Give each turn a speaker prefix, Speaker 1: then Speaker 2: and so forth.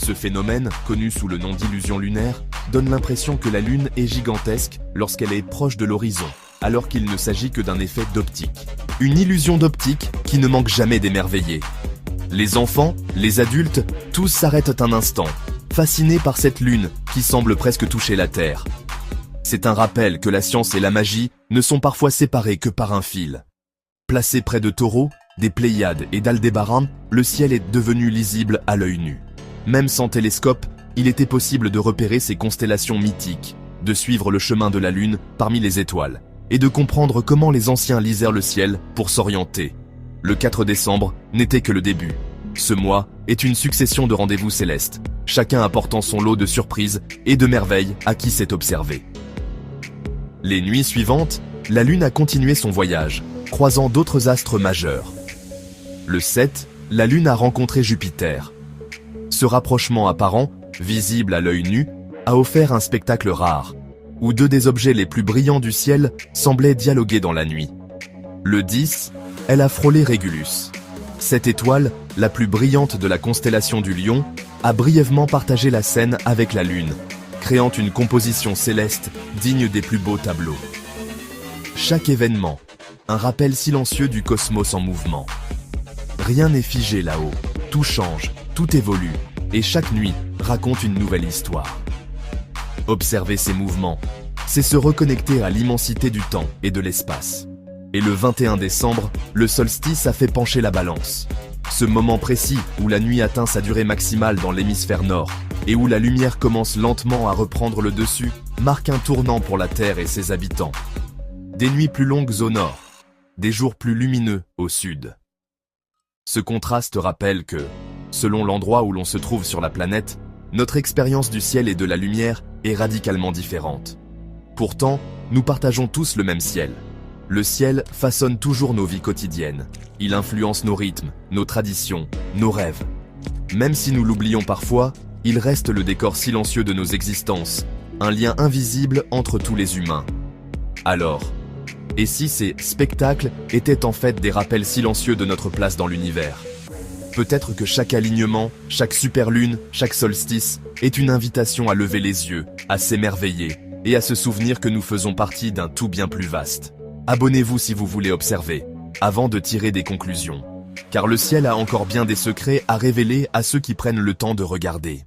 Speaker 1: Ce phénomène, connu sous le nom d'illusion lunaire, donne l'impression que la Lune est gigantesque lorsqu'elle est proche de l'horizon, alors qu'il ne s'agit que d'un effet d'optique. Une illusion d'optique qui ne manque jamais d'émerveiller. Les enfants, les adultes, tous s'arrêtent un instant, fascinés par cette Lune qui semble presque toucher la Terre. C'est un rappel que la science et la magie ne sont parfois séparées que par un fil. Placé près de Taureau, des Pléiades et d'Aldébaran, le ciel est devenu lisible à l'œil nu. Même sans télescope, il était possible de repérer ces constellations mythiques, de suivre le chemin de la Lune parmi les étoiles, et de comprendre comment les anciens lisèrent le ciel pour s'orienter. Le 4 décembre n'était que le début. Ce mois est une succession de rendez-vous célestes, chacun apportant son lot de surprises et de merveilles à qui sait observer. Les nuits suivantes, la Lune a continué son voyage, croisant d'autres astres majeurs. Le 7, la Lune a rencontré Jupiter. Ce rapprochement apparent, visible à l'œil nu, a offert un spectacle rare, où deux des objets les plus brillants du ciel semblaient dialoguer dans la nuit. Le 10, elle a frôlé Régulus. Cette étoile, la plus brillante de la constellation du Lion, a brièvement partagé la scène avec la Lune, créant une composition céleste digne des plus beaux tableaux. Chaque événement, un rappel silencieux du cosmos en mouvement. Rien n'est figé là-haut, tout change, tout évolue, et chaque nuit raconte une nouvelle histoire. Observer ces mouvements, c'est se reconnecter à l'immensité du temps et de l'espace. Et le 21 décembre, le solstice a fait pencher la balance. Ce moment précis où la nuit atteint sa durée maximale dans l'hémisphère nord, et où la lumière commence lentement à reprendre le dessus, marque un tournant pour la Terre et ses habitants. Des nuits plus longues au nord, des jours plus lumineux au sud. Ce contraste rappelle que, selon l'endroit où l'on se trouve sur la planète, notre expérience du ciel et de la lumière est radicalement différente. Pourtant, nous partageons tous le même ciel. Le ciel façonne toujours nos vies quotidiennes. Il influence nos rythmes, nos traditions, nos rêves. Même si nous l'oublions parfois, il reste le décor silencieux de nos existences, un lien invisible entre tous les humains. Alors, et si ces spectacles étaient en fait des rappels silencieux de notre place dans l'univers? Peut-être que chaque alignement, chaque superlune, chaque solstice est une invitation à lever les yeux, à s'émerveiller et à se souvenir que nous faisons partie d'un tout bien plus vaste. Abonnez-vous si vous voulez observer, avant de tirer des conclusions. Car le ciel a encore bien des secrets à révéler à ceux qui prennent le temps de regarder.